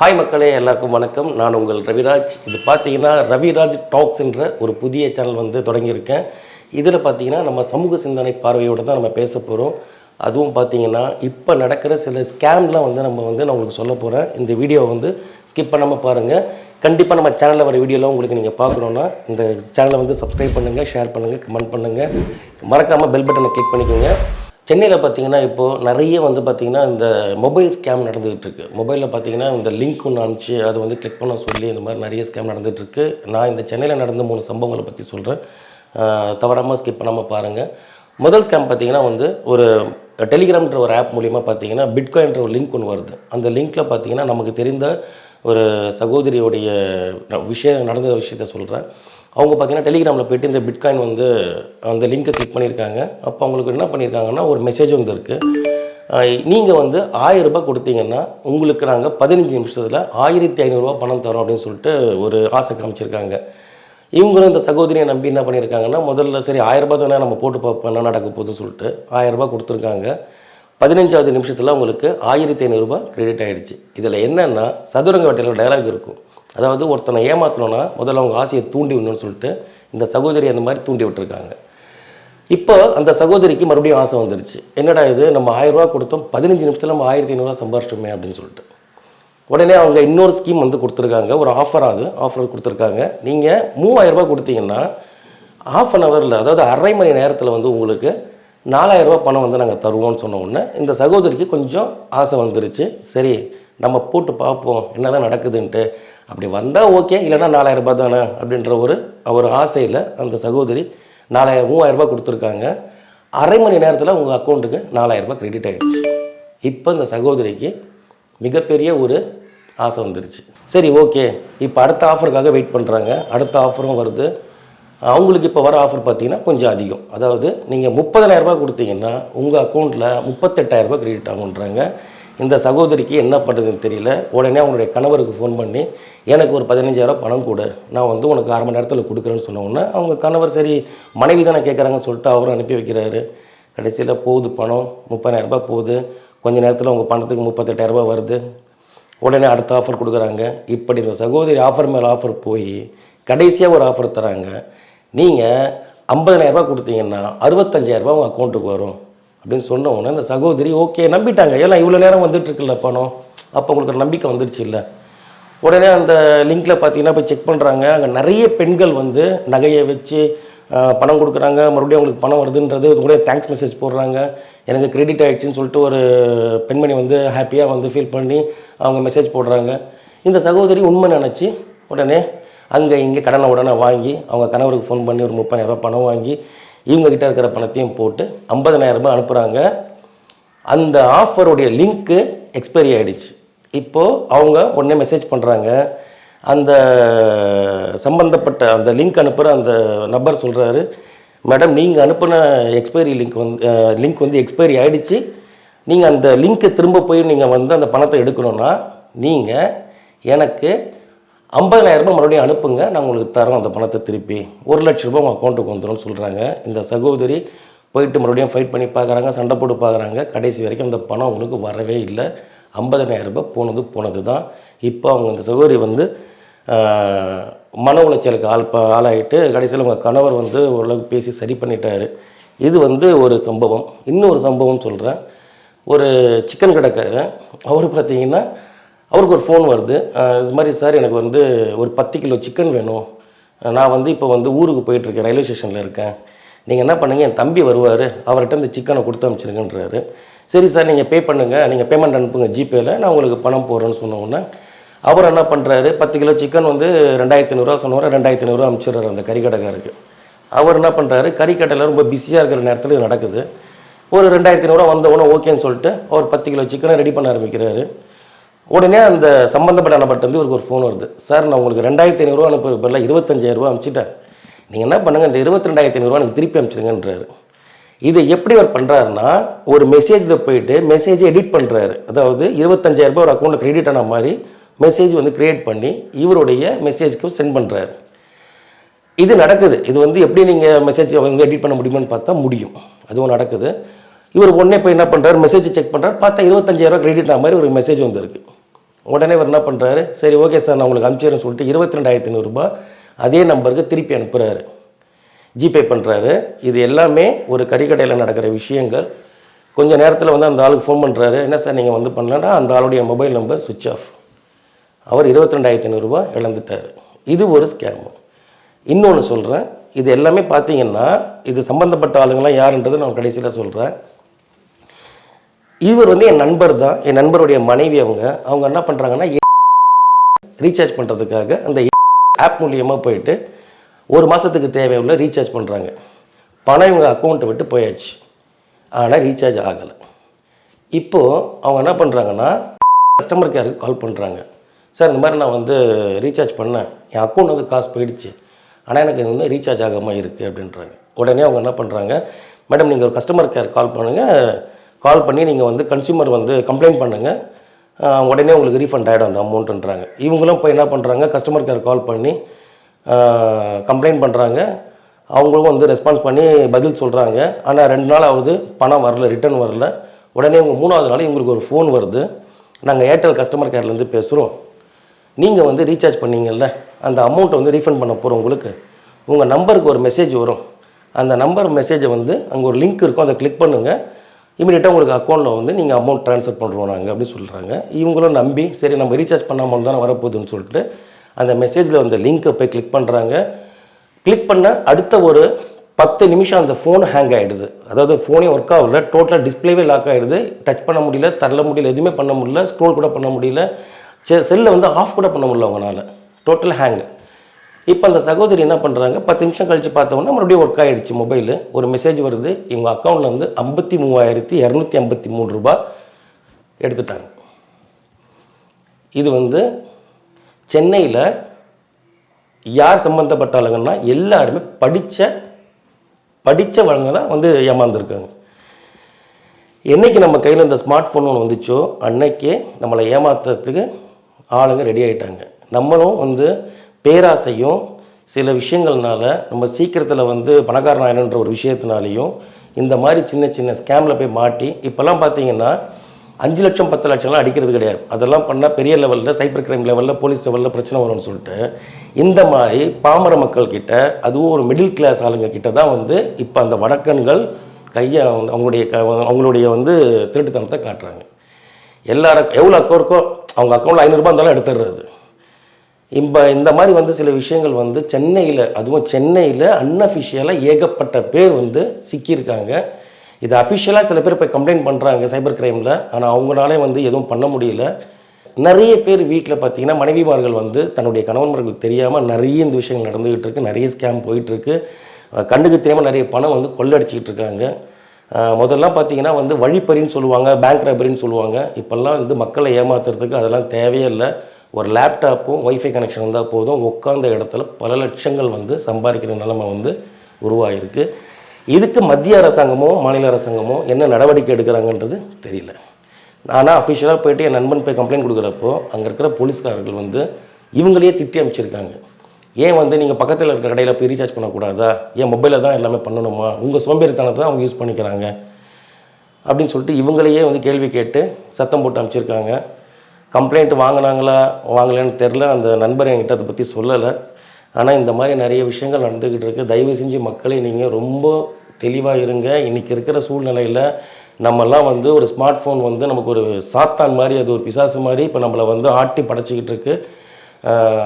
Hi மக்களே, எல்லாருக்கும் வணக்கம். நான் உங்கள் ரவிராஜ். இது பார்த்தீங்கன்னா ரவிராஜ் டாக்ஸ் என்ற ஒரு புதிய சேனல் வந்து தொடங்கியிருக்கேன். இதில் பார்த்தீங்கன்னா நம்ம சமூக சிந்தனை பார்வையோடு தான் நம்ம பேச போகிறோம். அதுவும் பார்த்தீங்கன்னா இப்போ நடக்கிற சில ஸ்கேம்லாம் வந்து நான் உங்களுக்கு சொல்ல போகிறேன். இந்த வீடியோவை வந்து ஸ்கிப் பண்ணாமல் பாருங்கள். கண்டிப்பாக நம்ம சேனலில் வர வீடியோலாம் உங்களுக்கு நீங்கள் பார்க்கணுன்னா இந்த சேனலை வந்து சப்ஸ்கிரைப் பண்ணுங்கள், ஷேர் பண்ணுங்கள், கமெண்ட் பண்ணுங்கள். மறக்காமல் பெல் பட்டனை கிளிக் பண்ணிக்கோங்க. சென்னையில் பார்த்தீங்கன்னா இப்போது நிறைய வந்து பார்த்திங்கன்னா இந்த மொபைல் ஸ்கேம் நடந்துகிட்ருக்கு. மொபைலில் பார்த்தீங்கன்னா இந்த லிங்க் ஒன்று அனுப்பிச்சு அதை வந்து கிளிக் பண்ண சொல்லி இந்த மாதிரி நிறைய ஸ்கேம் நடந்துகிட்ருக்கு. நான் இந்த சென்னையில் நடந்த 3 சம்பவங்களை பற்றி சொல்கிறேன். தவறாமல் ஸ்கிப் பண்ணாமல் பாருங்கள். முதல் ஸ்கேம் பார்த்தீங்கன்னா வந்து ஒரு டெலிகிராம்ன்ற ஒரு ஆப் மூலிமா பார்த்தீங்கன்னா பிட்காயின்ற ஒரு லிங்க் ஒன்று வருது. அந்த லிங்க்கில் பார்த்தீங்கன்னா நமக்கு தெரிந்த ஒரு சகோதரியோடைய நடந்த விஷயத்த சொல்கிறேன். அவங்க பார்த்தீங்கன்னா டெலிகிராமில் போய்ட்டு இந்த பிட்காயின் வந்து அந்த லிங்க்கை கிளிக் பண்ணியிருக்காங்க. அப்போ அவங்களுக்கு என்ன பண்ணியிருக்காங்கன்னா ஒரு மெசேஜ் வந்து இருக்குது. நீங்கள் வந்து 1000 ரூபாய் கொடுத்தீங்கன்னா உங்களுக்கு நாங்கள் 15 நிமிஷத்தில் 1500 ரூபா பணம் தரோம் அப்படின்னு சொல்லிட்டு ஒரு ஆசை காமிச்சிருக்காங்க. இவங்களும் இந்த சகோதரியை நம்பி என்ன பண்ணியிருக்காங்கன்னா முதல்ல சரி 1000 ரூபாய் தானே நம்ம போட்டு பார்ப்போம் என்ன நடக்க போகுதுன்னு சொல்லிட்டு 1000 ரூபாய் கொடுத்துருக்காங்க. 15வது நிமிஷத்தில் உங்களுக்கு 1500 ரூபாய் கிரெடிட் ஆகிடுச்சு. இதில் என்னென்னா சதுரங்க வேட்டையில் டைலாக் இருக்கும். அதாவது ஒருத்தனை ஏமாற்றணுன்னா முதல்ல அவங்க ஆசையை தூண்டி விடணும்னு சொல்லிட்டு இந்த சகோதரி அந்த மாதிரி தூண்டி விட்டுருக்காங்க. இப்போ அந்த சகோதரிக்கு மறுபடியும் ஆசை வந்துருச்சு. என்னடா இது, நம்ம 1000 ரூபா கொடுத்தோம், 15 நிமிஷத்தில் நம்ம 1500 ரூபா சம்பாரிச்சிட்டோமே அப்படின்னு சொல்லிட்டு உடனே அவங்க இன்னொரு ஸ்கீம் வந்து கொடுத்துருக்காங்க. ஒரு ஆஃபர் கொடுத்துருக்காங்க. நீங்கள் 3000 ரூபா கொடுத்தீங்கன்னா ½ அன் ஹவரில், அதாவது அரை மணி நேரத்தில் வந்து உங்களுக்கு 4000 ரூபா பணம் வந்து நாங்கள் தருவோம்னு சொன்ன உடனே இந்த சகோதரிக்கு கொஞ்சம் ஆசை வந்துருச்சு. சரி நம்ம போட்டு பார்ப்போம் என்ன தான் நடக்குதுன்ட்டு. அப்படி வந்தால் ஓகே, இல்லைனா 4000 ரூபாய் தானே அப்படின்ற ஒரு ஆசையில் அந்த சகோதரி 3000 ரூபாய் கொடுத்துருக்காங்க. அரை மணி நேரத்தில் உங்கள் அக்கௌண்ட்டுக்கு 4000 ரூபாய் கிரெடிட் ஆகிடுச்சு. இப்போ இந்த சகோதரிக்கு மிகப்பெரிய ஒரு ஆசை வந்துருச்சு. சரி ஓகே, இப்போ அடுத்த ஆஃபருக்காக வெயிட் பண்ணுறாங்க. அடுத்த ஆஃபரும் வருது. அவங்களுக்கு இப்போ வர ஆஃபர் பார்த்தீங்கன்னா கொஞ்சம் அதிகம். அதாவது நீங்கள் 30,000 ரூபாய் கொடுத்தீங்கன்னா உங்கள் அக்கௌண்ட்டில் 38,000 ரூபாய் கிரெடிட் ஆகுன்றாங்க. இந்த சகோதரிக்கு என்ன பண்ணுறதுன்னு தெரியல. உடனே அவங்களுடைய கணவருக்கு ஃபோன் பண்ணி எனக்கு ஒரு 15,000 பணம் கொடு, நான் வந்து உனக்கு அரை மணி நேரத்தில் கொடுக்குறேன்னு சொன்னோன்னே அவங்க கணவர் சரி மனைவி தானே கேட்குறாங்கன்னு சொல்லிட்டு அவரும் அனுப்பி வைக்கிறாரு. கடைசியில் போகுது பணம் 30,000 ரூபாய் போகுது. கொஞ்சம் நேரத்தில் உங்கள் பணத்துக்கு 38,000 ரூபாய் வருது. உடனே அடுத்த ஆஃபர் கொடுக்குறாங்க. இப்படி இந்த சகோதரி ஆஃபர் மேலே ஆஃபர் போய் கடைசியாக ஒரு ஆஃபர் தராங்க. நீங்கள் 50,000 ரூபாய் கொடுத்தீங்கன்னா 65,000 ரூபாய் உங்கள் அக்கௌண்ட்டுக்கு வரும் அப்படின்னு சொன்ன உடனே இந்த சகோதரி ஓகே நம்பிட்டாங்க. ஏன்னா இவ்வளோ நேரம் வந்துட்டுருக்குல்ல பணம், அப்போ உங்களுக்கு ஒரு நம்பிக்கை வந்துடுச்சு இல்லை. உடனே அந்த லிங்க்கில் பார்த்தீங்கன்னா போய் செக் பண்ணுறாங்க. அங்கே நிறைய பெண்கள் வந்து நகையை வச்சு பணம் கொடுக்குறாங்க. மறுபடியும் அவங்களுக்கு பணம் வருதுன்றது கூட தேங்க்ஸ் மெசேஜ் போடுறாங்க. எனக்கு கிரெடிட் ஆகிடுச்சின்னு சொல்லிட்டு ஒரு பெண்மணி வந்து ஹாப்பியாக வந்து ஃபீல் பண்ணி அவங்க மெசேஜ் போடுறாங்க. இந்த சகோதரி உண்மை நினச்சி உடனே அங்கே இங்கே கடனை வாங்கி அவங்க கணவருக்கு ஃபோன் பண்ணி ஒரு 30,000 ரூபாய் பணம் வாங்கி இவங்ககிட்ட இருக்கிற பணத்தையும் போட்டு 50,000 ரூபாய் அனுப்புகிறாங்க. அந்த ஆஃபருடைய லிங்க்கு எக்ஸ்பைரி ஆகிடுச்சு. இப்போது அவங்க உடனே மெசேஜ் பண்ணுறாங்க. அந்த சம்பந்தப்பட்ட அந்த லிங்க் அனுப்புகிற அந்த நபர் சொல்கிறாரு, மேடம் நீங்கள் அனுப்பின லிங்க் வந்து எக்ஸ்பைரி ஆகிடுச்சு. நீங்கள் அந்த லிங்க்கை திரும்ப போய் நீங்கள் வந்து அந்த பணத்தை எடுக்கணும்னா நீங்கள் எனக்கு 50,000 ரூபாய் மறுபடியும் அனுப்புங்க, நான் உங்களுக்கு தரோம் அந்த பணத்தை திருப்பி 1,00,000 ரூபாய் உங்கள் அக்கௌண்ட்டுக்கு வந்துடும் சொல்கிறாங்க. இந்த சகோதரி போயிட்டு மறுபடியும் ஃபைட் பண்ணி பார்க்குறாங்க, சண்டை போட்டு பார்க்குறாங்க. கடைசி வரைக்கும் அந்த பணம் அவங்களுக்கு வரவே இல்லை. 50,000 ரூபாய் போனது தான். இப்போ அவங்க இந்த சகோதரி வந்து மன உளைச்சலுக்கு ஆளாகிட்டு கடைசியில் உங்கள் கணவர் வந்து ஓரளவுக்கு பேசி சரி பண்ணிட்டாரு. இது வந்து ஒரு சம்பவம். இன்னொரு சம்பவம் சொல்கிறேன். ஒரு சிக்கன் கடைக்காரர், அவர் பார்த்தீங்கன்னா அவருக்கு ஒரு ஃபோன் வருது. இது மாதிரி சார் எனக்கு வந்து ஒரு 10 கிலோ சிக்கன் வேணும், நான் வந்து இப்போ வந்து ஊருக்கு போயிட்டுருக்கேன், ரயில்வே ஸ்டேஷனில் இருக்கேன், நீங்கள் என்ன பண்ணுங்கள் என் தம்பி வருவார், அவர்கிட்ட இந்த சிக்கனை கொடுத்து அனுப்பிச்சிருங்கன்றாரு. சரி சார் நீங்கள் பே பண்ணுங்கள், நீங்கள் பேமெண்ட் அனுப்புங்க ஜிபேயில், நான் உங்களுக்கு பணம் போடுறேன்னு சொன்னோன்னே அவர் என்ன பண்ணுறாரு, 10 கிலோ சிக்கன் வந்து 2,500 ரூபா சொன்னவர் 2,500 ரூபா அனுப்பிச்சிடுறாரு அந்த கறிக்கடைக்காருக்கு. அவர் என்ன பண்ணுறாரு, கறிக்கடையில் ரொம்ப பிஸியாக இருக்கிற நேரத்தில் இது நடக்குது. ஒரு 2,500 ரூபா வந்தவொன்னே ஓகேன்னு சொல்லிட்டு அவர் 10 கிலோ சிக்கனை ரெடி பண்ண ஆரம்பிக்கிறாரு. உடனே அந்த சம்மந்தப்பட்ட நபர்கிட்ட வந்து இவருக்கு ஒரு ஃபோன் வருது. சார் நான் உங்களுக்கு 2,500 ரூபா அனுப்புறது பதிலாக 25,000 ரூபா அனுப்பிச்சிட்டேன், நீங்கள் என்ன பண்ணுங்கள் இந்த 22,500 ரூபா எனக்கு திருப்பி அனுப்பிச்சிருங்கன்றாரு. இதை எப்படி அவர் பண்ணுறாருன்னா ஒரு மெசேஜில் போயிட்டு மெசேஜை எடிட் பண்ணுறாரு. அதாவது 25,000 ரூபாய் ஒரு அக்கௌண்ட்டில் கிரெடிட் ஆன மாதிரி மெசேஜ் வந்து க்ரியேட் பண்ணி இவருடைய மெசேஜ்க்கு சென்ட் பண்ணுறாரு. இது நடக்குது. இது வந்து எப்படி நீங்கள் மெசேஜ் அவங்க எடிட் பண்ண முடியுமான்னு பார்த்தா முடியும், அதுவும் நடக்குது. இவர் உடனே போய் என்ன பண்ணுறாரு, மெசேஜ் செக் பண்ணுறாரு, பார்த்தா 25,000 ரூபா கிரெடிட் ஆன மாதிரி ஒரு மெசேஜ் வந்துருக்கு. உடனே அவர் என்ன பண்ணுறாரு, சரி ஓகே சார் நான் உங்களுக்கு அனுப்பிச்சிடுறேன்னு சொல்லிட்டு 22,500 அதே நம்பருக்கு திருப்பி அனுப்புகிறாரு, ஜிபே பண்ணுறாரு. இது எல்லாமே ஒரு கறிக்கடையில் நடக்கிற விஷயங்கள். கொஞ்சம் நேரத்தில் வந்து அந்த ஆளுக்கு ஃபோன் பண்ணுறாரு, என்ன சார் நீங்கள் வந்து பண்ணலன்னா அந்த ஆளுடைய மொபைல் நம்பர் சுவிட்ச் ஆஃப். அவர் 22,500 இழந்துட்டார். இது ஒரு ஸ்கேமு. இன்னொன்று சொல்கிறேன், இது எல்லாமே பார்த்தீங்கன்னா இது சம்மந்தப்பட்ட ஆளுங்களாம் யாருன்றது நான் கடைசியில் சொல்கிறேன். இவர் வந்து என் நண்பர் தான், என் நண்பருடைய மனைவி. அவங்க என்ன பண்ணுறாங்கன்னா ரீசார்ஜ் பண்ணுறதுக்காக அந்த ஆப் மூலியமாக போயிட்டு ஒரு மாதத்துக்கு தேவையுள்ள ரீசார்ஜ் பண்ணுறாங்க. பணம் இவங்க அக்கௌண்ட்டை விட்டு போயாச்சு, ஆனால் ரீசார்ஜ் ஆகலை. இப்போது அவங்க என்ன பண்ணுறாங்கன்னா கஸ்டமர் கேருக்கு கால் பண்ணுறாங்க, சார் இந்த மாதிரி நான் வந்து ரீசார்ஜ் பண்ணேன், என் அக்கௌண்ட் வந்து காசு போயிடுச்சு, ஆனால் எனக்கு இது வந்து ரீசார்ஜ் ஆகாமல் இருக்குது அப்படின்றாங்க. உடனே அவங்க என்ன பண்ணுறாங்க, மேடம் நீங்கள் ஒரு கஸ்டமர் கேர் கால் பண்ணுங்கள், கால் பண்ணி நீங்கள் வந்து கன்சியூமர் வந்து கம்ப்ளைண்ட் பண்ணுங்கள், உடனே உங்களுக்கு ரீஃபண்ட் ஆகிடும் அந்த அமௌண்ட்டுன்றாங்க. இவங்களும் இப்போ என்ன பண்ணுறாங்க, கஸ்டமர் கேர் கால் பண்ணி கம்ப்ளைண்ட் பண்ணுறாங்க. அவங்களும் வந்து ரெஸ்பான்ஸ் பண்ணி பதில் சொல்கிறாங்க. ஆனால் 2 நாள் ஆகுது, பணம் வரல, ரிட்டர்ன் வரல. உடனே இவங்க 3வது நாள் இவங்களுக்கு ஒரு ஃபோன் வருது, நாங்கள் ஏர்டெல் கஸ்டமர் கேர்லேருந்து பேசுகிறோம், நீங்கள் வந்து ரீசார்ஜ் பண்ணீங்கல்ல அந்த அமௌண்ட்டை வந்து ரீஃபண்ட் பண்ண போகிறோம், உங்களுக்கு உங்கள் நம்பருக்கு ஒரு மெசேஜ் வரும், அந்த நம்பர் மெசேஜை வந்து அங்கே ஒரு லிங்க் இருக்கும், அதை கிளிக் பண்ணுங்கள், இமீடியட்டாக உங்களுக்கு அக்கௌண்ட்டில் வந்து நீங்கள் அமௌண்ட் ட்ரான்ஸ்ஃபர் பண்ணுறோம் நாங்கள் அப்படின்னு சொல்கிறாங்க. இவங்களும் நம்பி சரி நம்ம ரீசார்ஜ் பண்ணாமல் தானே வரப்போகுதுன்னு சொல்லிட்டு அந்த மெசேஜில் வந்து லிங்க்கை போய் கிளிக் பண்ணுறாங்க. கிளிக் பண்ண அடுத்த ஒரு 10 நிமிஷம் அந்த ஃபோன் ஹேங் ஆகிடுது. அதாவது ஃபோனே ஒர்க் ஆகல, டோட்டலாக டிஸ்பிளேவே லாக் ஆகிடுது, டச் பண்ண முடியல, தள்ள முடியல, எதுவுமே பண்ண முடியல, ஸ்க்ரோல் கூட பண்ண முடியல, செல்லை வந்து ஆஃப் கூட பண்ண முடியல அவங்களால, டோட்டல் ஹேங்கு. இப்போ அந்த சகோதரி என்ன பண்ணுறாங்க, 10 நிமிஷம் கழித்து பார்த்தோன்னா மறுபடியும் ஒர்க் ஆகிடுச்சு மொபைலு. ஒரு மெசேஜ் வருது, இவங்க அக்கௌண்ட்டில் வந்து 53,253 எடுத்துட்டாங்க. இது வந்து சென்னையில் யார் சம்மந்தப்பட்டாளுங்கன்னா எல்லாருமே படித்தவங்க தான் வந்து ஏமாந்துருக்காங்க. என்றைக்கு நம்ம கையில் இந்த ஸ்மார்ட் ஃபோன் ஒன்று வந்துச்சோ அன்னைக்கே நம்மளை ஏமாத்துறதுக்கு ஆளுங்க ரெடி ஆகிட்டாங்க. நம்மளும் வந்து பேராசையும் சில விஷயங்கள்னால நம்ம சீக்கிரத்தில் வந்து பணக்காரன் ஆயிடுன்ற ஒரு விஷயத்தினாலையும் இந்த மாதிரி சின்ன சின்ன ஸ்கேமில் போய் மாட்டி இப்போல்லாம் பார்த்தீங்கன்னா 5 லட்சம் 10 லட்சம்லாம் அடிக்கிறது கிடையாது. அதெல்லாம் பண்ணால் பெரிய லெவலில் சைபர் கிரைம் லெவலில் போலீஸ் லெவலில் பிரச்சனை வரும்னு சொல்லிட்டு இந்த மாதிரி பாமர மக்கள்கிட்ட, அதுவும் ஒரு மிடில் கிளாஸ் ஆளுங்க கிட்ட தான் வந்து இப்போ அந்த வடக்கன்கள் அவங்களுடைய வந்து திருட்டுத்தனத்தை காட்டுறாங்க. எல்லாரும் எவ்வளோ அக்கௌண்ட் இருக்கோ அவங்க அக்கௌண்ட்டில் 500 இருந்தாலும் எடுத்துடுறது. இந்த மாதிரி வந்து சில விஷயங்கள் வந்து சென்னையில், அதுவும் சென்னையில் அன்அஃபிஷியலாக ஏகப்பட்ட பேர் வந்து சிக்கியிருக்காங்க. இது அஃபிஷியலாக சில பேர் போய் கம்ப்ளைண்ட் பண்ணுறாங்க சைபர் கிரைமில், ஆனால் அவங்களாலே வந்து எதுவும் பண்ண முடியல. நிறைய பேர் வீட்டில் பார்த்தீங்கன்னா மனைவிமார்கள் வந்து தன்னுடைய கணவன்மார்களுக்கு தெரியாமல் நிறைய இந்த விஷயங்கள் நடந்துக்கிட்டு இருக்குது, நிறைய ஸ்கேம் போயிட்டுருக்கு, கண்ணுக்கு தெரியாமல் நிறைய பணம் வந்து கொள்ளடிச்சிக்கிட்டு இருக்காங்க. முதல்லாம் பார்த்தீங்கன்னா வந்து வழிப்பறின்னு சொல்லுவாங்க, பேங்க் ராபரின்னு சொல்லுவாங்க. இப்போல்லாம் வந்து மக்களை ஏமாத்துறதுக்கு அதெல்லாம் தேவையே இல்லை. ஒரு லேப்டாப்பும் ஒய்ஃபை கனெக்ஷன் இருந்தால் போதும், உட்காந்த இடத்துல பல லட்சங்கள் வந்து சம்பாதிக்கிற நிலைமை வந்து உருவாகிருக்கு. இதுக்கு மத்திய அரசாங்கமோ மாநில அரசாங்கமோ என்ன நடவடிக்கை எடுக்கிறாங்கன்றது தெரியல. ஆனால் அஃபிஷியலாக போய்ட்டு என் நண்பன் போய் கம்ப்ளைண்ட் கொடுக்குறப்போ அங்கே இருக்கிற போலீஸ்காரர்கள் வந்து இவங்களையே திட்டி அமைச்சிருக்காங்க. ஏன் வந்து நீங்கள் பக்கத்தில் இருக்கிற கடையில் போய் ரீசார்ஜ் பண்ணக்கூடாதா, ஏன் மொபைலில் தான் எல்லாமே பண்ணணுமா, உங்கள் சோம்பேறித்தனத்தை தான் அவங்க யூஸ் பண்ணிக்கிறாங்க அப்படின்னு சொல்லிட்டு இவங்களையே வந்து கேள்வி கேட்டு சத்தம் போட்டு அமைச்சிருக்காங்க. கம்ப்ளைண்ட் வாங்கலைன்னு தெரில, அந்த நண்பர் என்கிட்ட அதை பற்றி சொல்லலை. ஆனால் இந்த மாதிரி நிறைய விஷயங்கள் நடந்துக்கிட்டு இருக்குது. தயவு செஞ்சு மக்களை நீங்கள் ரொம்ப தெளிவாக இருங்க. இன்றைக்கி இருக்கிற சூழ்நிலையில் நம்மெல்லாம் வந்து ஒரு ஸ்மார்ட் ஃபோன் வந்து நமக்கு ஒரு சாத்தான் மாதிரி, அது ஒரு பிசாசு மாதிரி இப்போ நம்மளை வந்து ஆட்டி படைச்சிக்கிட்டு இருக்கு.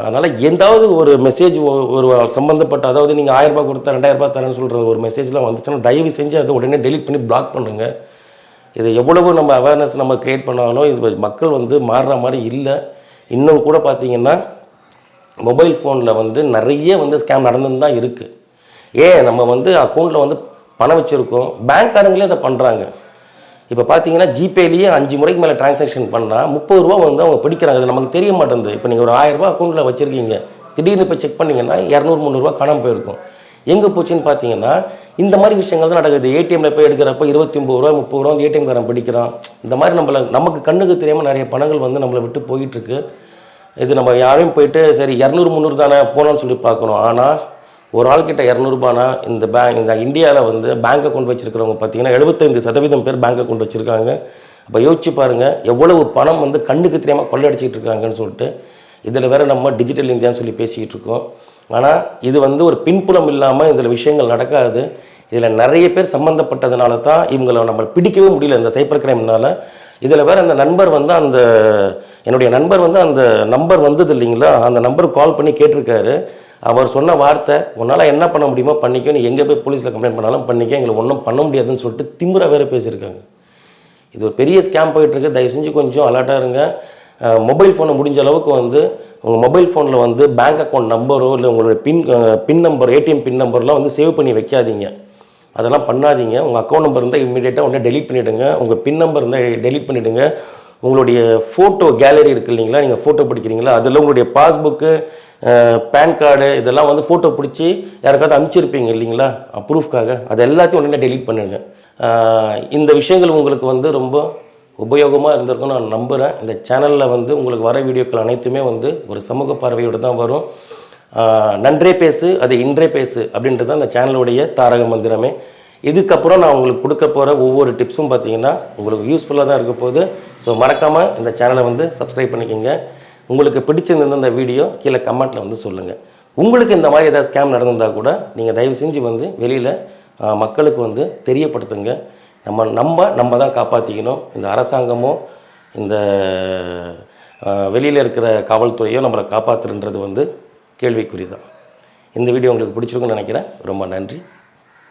அதனால் எந்தாவது ஒரு மெசேஜ் ஒரு சம்மந்தப்பட்ட, அதாவது நீங்கள் 1000 ரூபாய் கொடுத்தா 2000 ரூபாய் தரேன்னு சொல்கிற ஒரு மெசேஜ்லாம் வந்துச்சுன்னா தயவு செஞ்சு அதை உடனே டெலிட் பண்ணி பிளாக் பண்ணுங்கள். இது எவ்வளவு நம்ம அவேர்னஸ் நம்ம க்ரியேட் பண்ணாலும் இது மக்கள் வந்து மாறுற மாதிரி இல்லை. இன்னும் கூட பார்த்திங்கன்னா மொபைல் ஃபோனில் வந்து நிறைய வந்து ஸ்கேம் நடந்துன்னு தான் இருக்குது. நம்ம வந்து அக்கௌண்ட்டில் வந்து பணம் வச்சுருக்கோம், பேங்க்காரங்களே அதை பண்ணுறாங்க. இப்போ பார்த்தீங்கன்னா ஜிபேலேயே 5 முறைக்கு மேலே டிரான்சாக்ஷன் பண்ணால் 30 ரூபா வந்து அவங்க பிடிக்கிறாங்க. அது நமக்கு தெரிய மாட்டேங்குது. இப்போ நீங்கள் ஒரு 1000 ரூபா அக்கௌண்ட்டில் வச்சுருக்கீங்க, திடீர்னு இப்போ செக் பண்ணிங்கன்னா 200-300 ரூபா காணாமல் போயிருக்கும். எங்கே போச்சுன்னு பார்த்தீங்கன்னா இந்த மாதிரி விஷயங்கள் தான் நடக்குது. ஏடிஎம்மில் போய் எடுக்கிறப்போ 29 ரூபா 30 ரூபா வந்து ஏடிஎம்காரன் பிடிக்கிறான். இந்த மாதிரி நமக்கு கண்ணுக்கு தெரியாமல் நிறைய பணங்கள் வந்து நம்மளை விட்டு போயிட்டுருக்கு. இது நம்ம யாரையும் போயிட்டு சரி 200-300 தானே போனோன்னு சொல்லி பார்க்கணும். ஆனால் ஒரு ஆள்கிட்ட 200 ரூபானா இந்த இந்தியாவில் வந்து பேங்க் அக்கௌண்ட் வச்சுருக்கிறவங்க பார்த்தீங்கன்னா 75% பேர் பேங்க் அக்கௌண்ட் வச்சுருக்காங்க. இப்போ யோசிச்சு பாருங்கள், எவ்வளவு பணம் வந்து கண்ணுக்கு தெரியாமல் கொள்ளையடிச்சிட்டு இருக்காங்கன்னு சொல்லிட்டு. இதில் வேறு நம்ம டிஜிட்டல் இந்தியான்னு சொல்லி பேசிக்கிட்டு இருக்கோம். ஆனால் இது வந்து ஒரு பின்புலம் இல்லாமல் இதில் விஷயங்கள் நடக்காது. இதில் நிறைய பேர் சம்மந்தப்பட்டதுனால தான் இவங்களை நம்ம பிடிக்கவே முடியல இந்த சைபர் கிரைம்னால. இதில் வேறு அந்த நண்பர் வந்து என்னுடைய நண்பர் வந்து அந்த நம்பர் வந்தது இல்லைங்களா, அந்த நம்பருக்கு கால் பண்ணி கேட்டிருக்காரு. அவர் சொன்ன வார்த்தை, உன்னால் என்ன பண்ண முடியுமோ பண்ணிக்கோ, நீ எங்கே போய் போலீஸில் கம்ப்ளைண்ட் பண்ணாலும் பண்ணிக்க, எங்களை ஒன்றும் பண்ண முடியாதுன்னு சொல்லிட்டு திமிரா வேறு பேசியிருக்காங்க. இது ஒரு பெரிய ஸ்கேம் போயிட்டுருக்கு. தயவு செஞ்சு கொஞ்சம் அலர்ட்டாக இருங்க. மொபைல் ஃபோனை முடிஞ்ச அளவுக்கு வந்து உங்கள் மொபைல் ஃபோனில் வந்து பேங்க் அக்கௌண்ட் நம்பரோ இல்லை உங்களுடைய பின் நம்பர், ஏடிஎம் பின் நம்பர்லாம் வந்து சேவ் பண்ணி வைக்காதீங்க. அதெல்லாம் பண்ணாதீங்க. உங்கள் அக்கௌண்ட் நம்பர் இருந்தால் இமீடியட்டாக உடனே டெலீட் பண்ணிவிடுங்க. உங்கள் பின் நம்பர் இருந்தால் டெலீட் பண்ணிவிடுங்க. உங்களுடைய ஃபோட்டோ கேலரி இருக்குது இல்லைங்களா, நீங்கள் ஃபோட்டோ பிடிக்கிறீங்களா, அதில் உங்களுடைய பாஸ்புக்கு, பேன் கார்டு இதெல்லாம் வந்து ஃபோட்டோ பிடிச்சி யாருக்காவது அனுப்பிச்சிருப்பீங்க இல்லைங்களா ப்ரூஃப்காக, அது எல்லாத்தையும் உடனே டெலீட் பண்ணிடுங்க. இந்த விஷயங்கள் உங்களுக்கு வந்து ரொம்ப உபயோகமாக இருந்திருக்கும்னு நான் நம்புகிறேன். இந்த சேனலில் வந்து உங்களுக்கு வர வீடியோக்கள் அனைத்துமே வந்து ஒரு சமூக பார்வையோடு தான் வரும். நன்றே பேசு அது இன்றே பேசு அப்படின்றது தான் இந்த சேனலுடைய தாரக மந்திரமே. இதுக்கப்புறம் நான் உங்களுக்கு கொடுக்க போகிற ஒவ்வொரு டிப்ஸும் பார்த்தீங்கன்னா உங்களுக்கு யூஸ்ஃபுல்லாக தான் இருக்க போகுது. ஸோ மறக்காமல் இந்த சேனலை வந்து சப்ஸ்கிரைப் பண்ணிக்கோங்க. உங்களுக்கு பிடிச்சிருந்த இந்த வீடியோ கீழே கமெண்ட்டில் வந்து சொல்லுங்கள். உங்களுக்கு இந்த மாதிரி ஏதாவது ஸ்கேம் நடந்திருந்தால் கூட நீங்கள் தயவு செஞ்சு வந்து வெளியில் மக்களுக்கு வந்து தெரியப்படுத்துங்க. நம்ம தான் காப்பாற்றிக்கணும். இந்த அரசாங்கமோ இந்த வெளியில் இருக்கிற காவல்துறையோ நம்மளை காப்பாற்றுன்றது வந்து கேள்விக்குறி தான். இந்த வீடியோ உங்களுக்கு பிடிச்சிருக்குன்னு நினைக்கிறேன். ரொம்ப நன்றி.